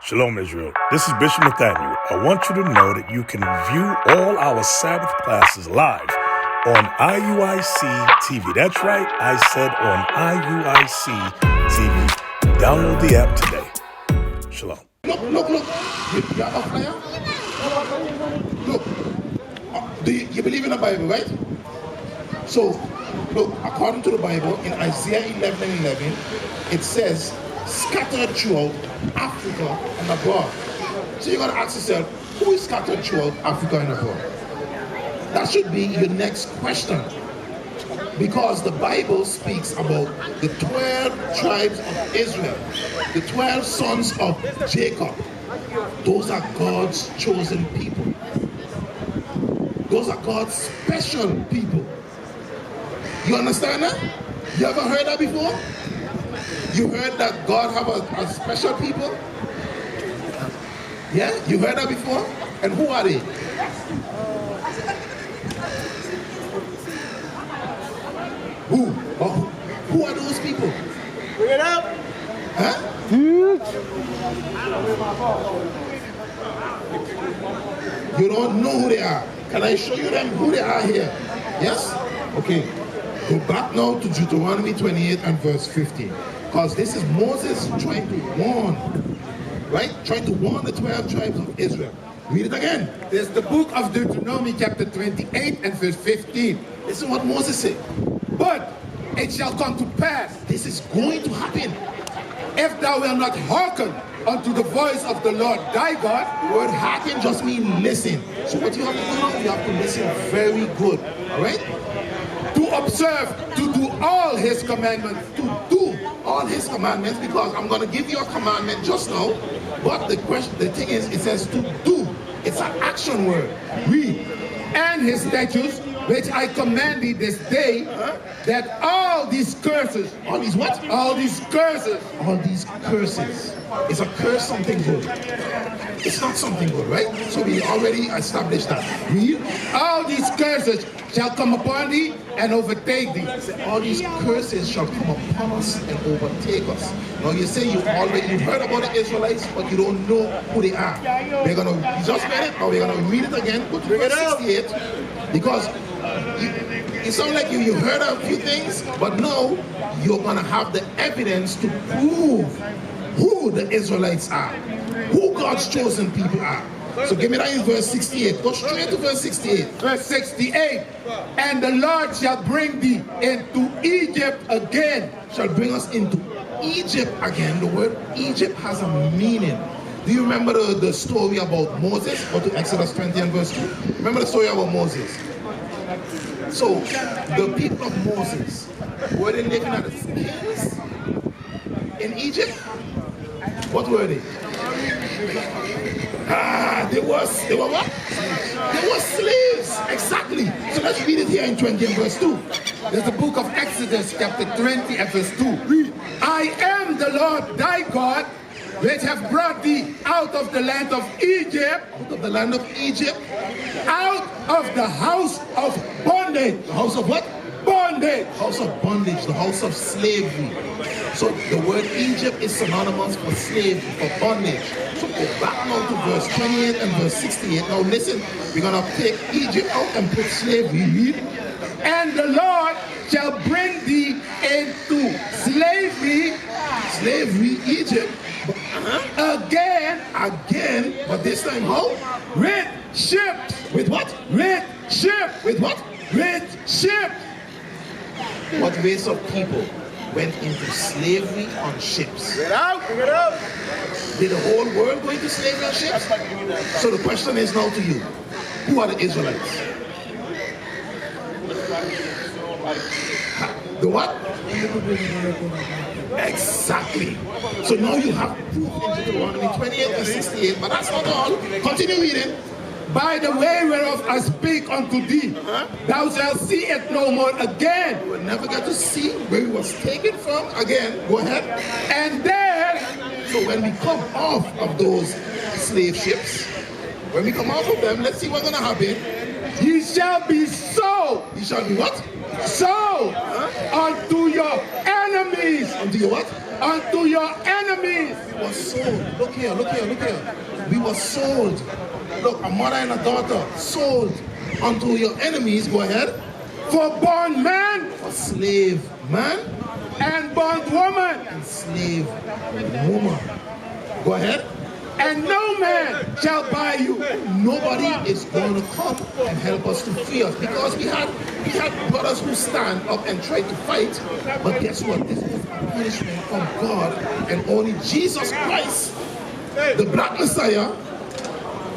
Shalom, Israel. This is Bishop Nathaniel. I want you to know that you can view all our Sabbath classes live on IUIC TV. That's right, I said on IUIC TV. Download the app today. Shalom. Look. You have a flyer? Look. You believe in the Bible, right? So, look, according to the Bible, in Isaiah 11:11, it says, scattered throughout Africa and abroad. So you're going to ask yourself, who is scattered throughout Africa and abroad? That should be your next question. Because the Bible speaks about the 12 tribes of Israel, the 12 sons of Jacob. Those are God's chosen people. Those are God's special people. You understand that? You ever heard that before? You heard that God have a special people? Yeah? You heard that before? And who are they? Who? Oh, who are those people? Bring it up. Huh? You don't know who they are. Can I show you them who they are here? Yes? Okay. Go back now to Deuteronomy 28 and verse 15. Because this is Moses trying to warn, right? Trying to warn the 12 tribes of Israel. Read it again. There's the book of Deuteronomy chapter 28 and verse 15. This is what Moses said. But it shall come to pass, This is going to happen. if thou wilt not hearken unto the voice of the Lord thy God. The word hearken just means listen. So what you have to do now, you have to listen very good. All right? To observe, to do all his commandments. To do all his commandments, because I'm going to give you a commandment just now. But the thing is, it says to do. It's an action word. Read. And his statutes, which I command thee this day, that all these curses, All these what? all these curses, All these curses. Is a curse something good? It's not something good, right? So we already established that. Read. all these curses shall come upon thee and overtake thee. All these curses shall come upon us and overtake us. Now you say you heard about the Israelites, but you don't know who they are. We're gonna you just read it, but we're gonna read it again. Go to verse 68, because it sounds like you heard a few things, but now you're gonna have the evidence to prove who the Israelites are, who God's chosen people are. So give me that in verse 68. Go straight to verse 68. Verse 68, and the Lord shall bring thee into Egypt again. Shall bring us into Egypt again. The word Egypt has a meaning. Do you remember the story about Moses? Go to Exodus 20 and verse 2. Remember the story about Moses? So the people of Moses, were they living as kings in Egypt? What were they? They were what? They were slaves. Exactly. So let's read it here in 20 and verse 2. There's the book of Exodus chapter 20 and verse 2. Read. I am the Lord thy God, which have brought thee out of the land of Egypt, Out of the land of Egypt. out of the house of bondage. The house of what? Bondage. House of bondage, the house of slavery. So the word Egypt is synonymous for slavery, for bondage. So go back now to verse 28 and verse 68. Now listen, we're going to take Egypt out and put slavery. Read. And the Lord shall bring thee into slavery, Egypt. again, But this time how? with ships. With what? With ships. With what? With ships. What race of people went into slavery on ships? Get out. Get out. Did the whole world go into slavery on ships? So the question is now to you, who are the Israelites? The what? Exactly. So now you have proof in Deuteronomy 28 and 68, but that's not all. Continue reading. By the way whereof I speak unto thee, thou shalt see it no more again. You will never get to see where it was taken from again. Go ahead. And there, So when we come off of those slave ships, when we come off of them, let's see what's going to happen. ye shall be sold, You shall be what? sold unto your enemies. Unto your what? unto your enemies. We were sold. Look here, look here, look here. We were sold. Look, a mother and a daughter sold unto your enemies. Go ahead. For bondman For slave man and bondwoman, and slave woman. Go ahead. and no man shall buy you. Nobody is going to come and help us to free us, because we had brothers who stand up and try to fight, but guess what? This is a punishment from God, and only Jesus Christ, the Black Messiah,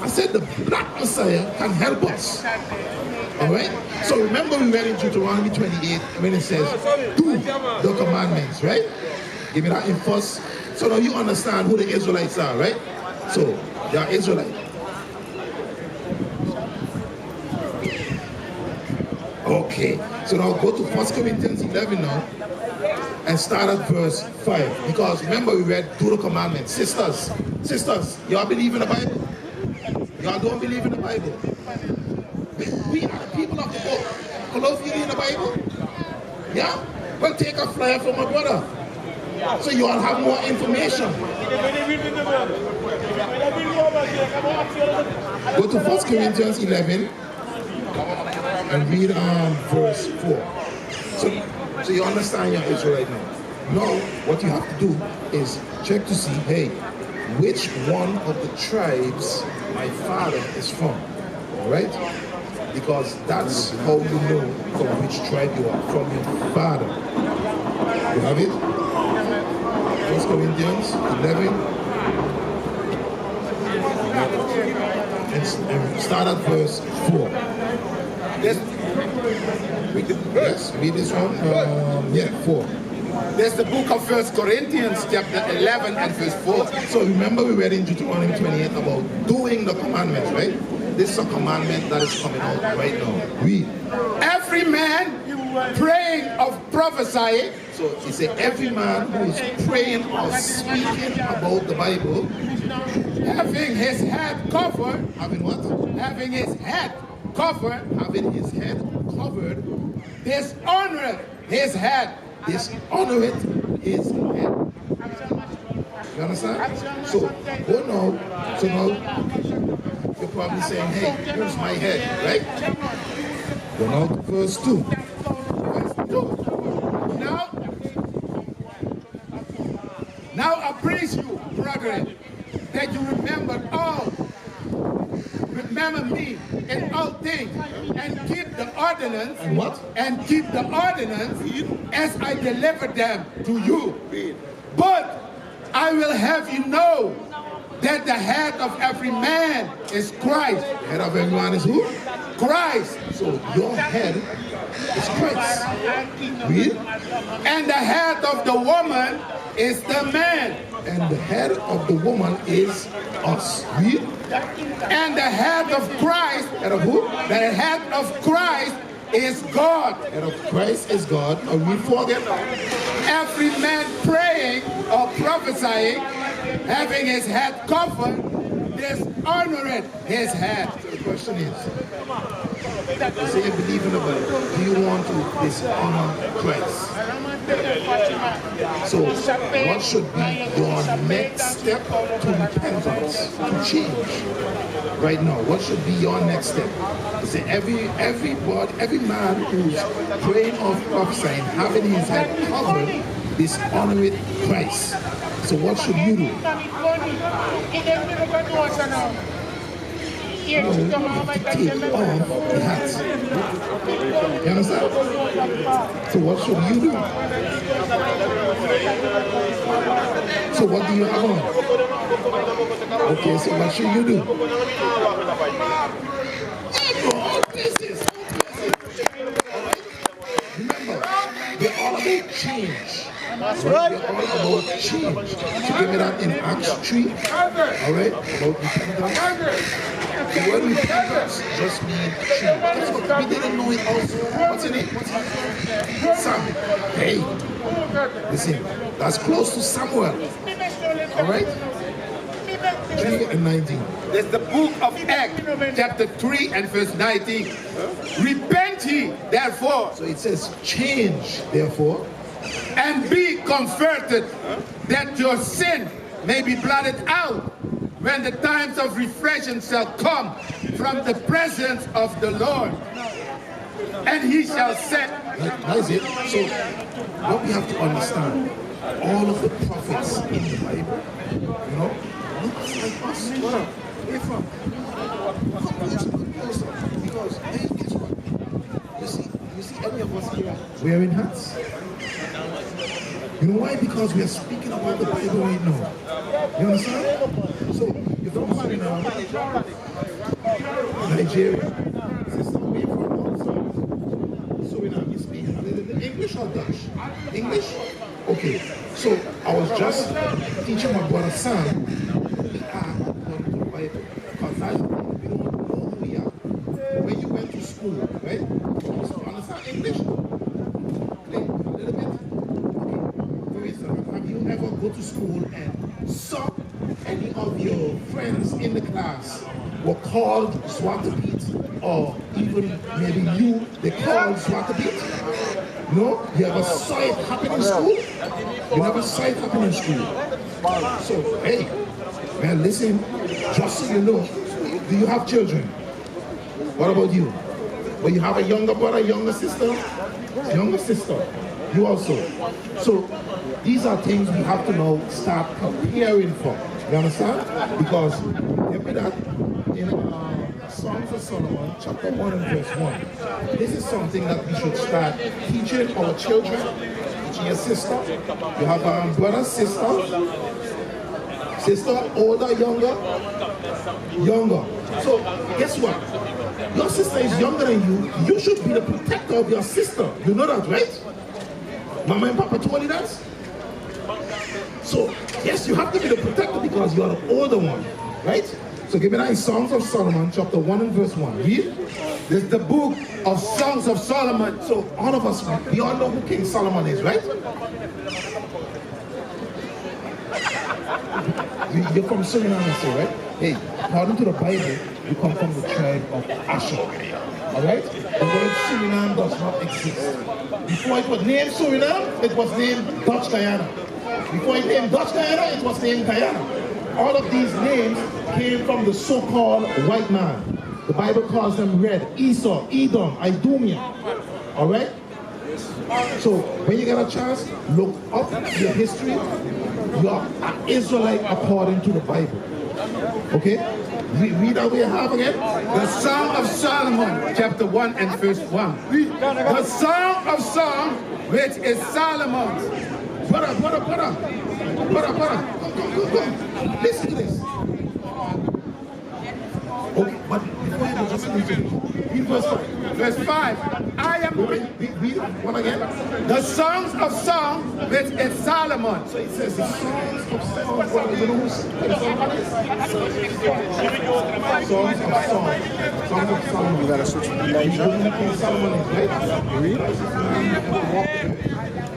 I said the Black Messiah, can help us. All right? So remember, we read in Deuteronomy 28 when it says, do the commandments, right? Give me that in first. So now you understand who the Israelites are, right? So they are Israelites. Okay, so now go to 1 Corinthians 11 now and start at verse 5. Because remember, we read do the commandments. Sisters, y'all believe in the Bible? Y'all don't believe in the Bible? We are the people of the book. Hello, if you read the Bible? Yeah? Well, take a flyer from my brother, so you all have more information. Go to 1 Corinthians 11 and read verse 4. So you understand your Israelite now. Now, what you have to do is check to see, hey, which one of the tribes my father is from. All right? Because that's how you know from which tribe you are, from your father. You have it? 1 Corinthians 11. And start at verse 4. Yes, Yes, read this one. 4. there's the book of 1 Corinthians chapter 11 and verse 4. So remember, we read in Deuteronomy 28 about doing the commandments, right? This is a commandment that is coming out right now. Read. Every man praying of prophesying, So it says every man who is praying or speaking about the Bible, having his head covered, having what? having his head covered, Having his head covered, dishonoreth his head. dishonoreth his head. You understand? So go now. So now you're probably saying, hey, here's my head, right? Go now to verse 2. Now I praise you, brethren, that you remember me in all things, and keep the ordinance, And what? and keep the ordinance as I delivered them to you. But I will have you know that the head of every man is Christ. The head of every man is who? Christ. So your head is Christ. Read. And the head of the woman is the man. And the head of the woman is us. Read. And the head of Christ, Head of who? the head of Christ is God. Head of Christ is God. Now read 4 again. Every man praying or prophesying, having his head covered, dishonoreth his head. So the question is, you say you believe in the Bible. Do you want to dishonor Christ? So what should be your next step to repentance, to change? Right now, what should be your next step? You say every man who's praying or prophesying, having his head covered, dishonoreth Christ. So what should you do? You have to take off the hat. You understand? So what should you do? So what do you have on? Okay, so what should you do? Remember, they're all about change. That's right. They're all about change. So give me that in Acts 3. Alright? About repentance. The word repentance just means change. That's what we didn't know it also. What's in it? Sam. Hey. Listen, that's close to Samuel. Alright? 3 and 19. There's the book of Acts, chapter 3 and verse 19. Repent ye, therefore. So it says change, therefore. and be converted, that your sin may be blotted out, when the times of refreshing shall come from the presence of the Lord. And he shall set. That is it. So, what we have to understand, all of the prophets in the Bible, you know, looks like us. Where from? Because, hey, guess what? You see any of us here wearing hats? You know why? Because we are speaking about the Bible right now. You understand? So, if I'm saying Nigeria, sister, where you from? Suriname, you speak English or Dutch? English? Okay. So, I was just teaching my brother Sam, we are according to the Bible. Because that's we don't know who we are. When you went to school, right? You understand English? A little bit? Have you ever go to school and saw any of your friends in the class were called Swatapit, or even maybe they called Swatapit? No? You ever saw it happen in school? You never saw it happen in school. So, hey, man, listen, just so you know, do you have children? What about you? Well, you have a younger brother, younger sister? Younger sister. You also. So, these are things we have to now start preparing for. You understand? Because remember that in Songs of Solomon, chapter 1 and verse 1, this is something that we should start teaching our children, teaching your sister. You have brother, sister, older, younger. So, guess what? Your sister is younger than you. You should be the protector of your sister. You know that, right? Mama and Papa told you that? So, yes, you have to be the protector because you are the older one, right? So give me that in Songs of Solomon, chapter 1 and verse 1. Read. This is the book of Songs of Solomon. So all of us, we all know who King Solomon is, right? You're from Suriname, so, right? Hey, according to the Bible, you come from the tribe of Asher. Alright? The word Suriname does not exist. Before it was named Suriname, it was named Dutch Guyana. Before it named Dutch Guyana, it was named Guyana. All of these names came from the so-called white man. The Bible calls them red, Esau, Edom, Idumea. Alright? So, when you get a chance, look up your history. You are an Israelite according to the Bible. Okay? Read out what you have again. The Song of Solomon, chapter 1 and verse 1. The Song of Song, which is Solomon's. Brother. Come. Listen to this. Okay, but before you go, just listen. Read verse 5. Verse 5. I am... Read one again. The Songs of Song, which is Solomon. So it says the Songs of Song. Well, you know who's Songs of Song. Songs of Solomon. You gotta switch to Elijah. Solomon is right. Read.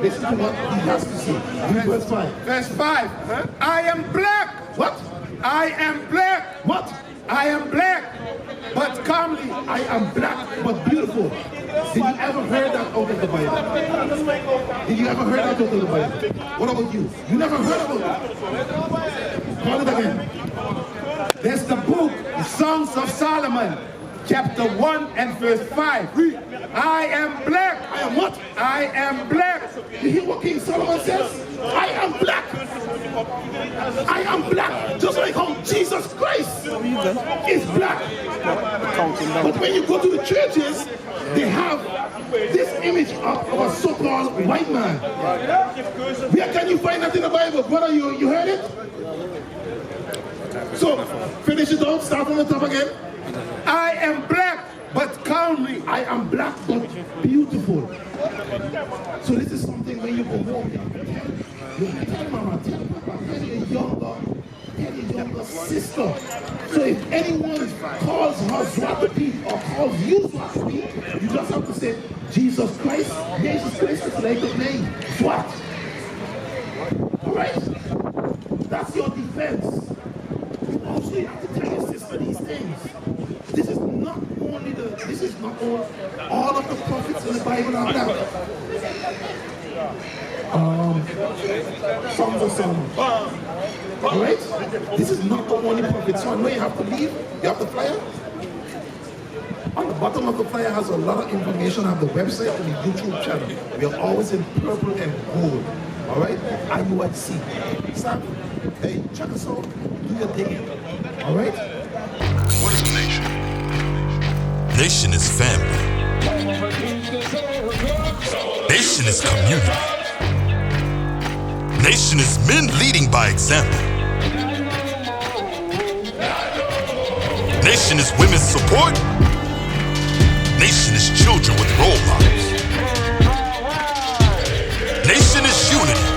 Listen to what he has to say. Read verse 5. Verse 5. I am black. What? I am black. What? I am black, but comely. I am black, but beautiful. Did you ever hear that out of the Bible? Did you ever hear that out of the Bible? What about you? You never heard about it? Call it again. There's the book, the Songs of Solomon, chapter 1 and verse 5. I am black. I am what? I am black. You hear what King Solomon says? I am black. I am black. Just like how Jesus Christ is black. But when you go to the churches, they have this image of a so-called white man. Where can you find that in the Bible? Brother, you heard it? So, finish it out. Start from the top again. I am black, but comely. I am black, but beautiful. So this is something when you go home, you tell mama, tell papa, tell your younger sister. So if anyone calls her Swatapit or calls you Swatapit, you just have to say, Jesus Christ is like the name, Swat. Alright? That's your defense. Also, you have to tell your sister these things. This is not all of the prophets in the Bible are black. Songs of Solomon. All right? This is not the only prophet. So I know you have to leave. You have the flyer. On the bottom of the flyer has a lot of information on the website and the YouTube channel. We are always in purple and gold. All right? IUIC. Stop. Hey, check us out. Do your digging. All right? What is a nation? Nation is family. Nation is community. Nation is men leading by example. Nation is women's support. Nation is children with role models. Nation is unity.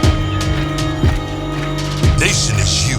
Nation is you.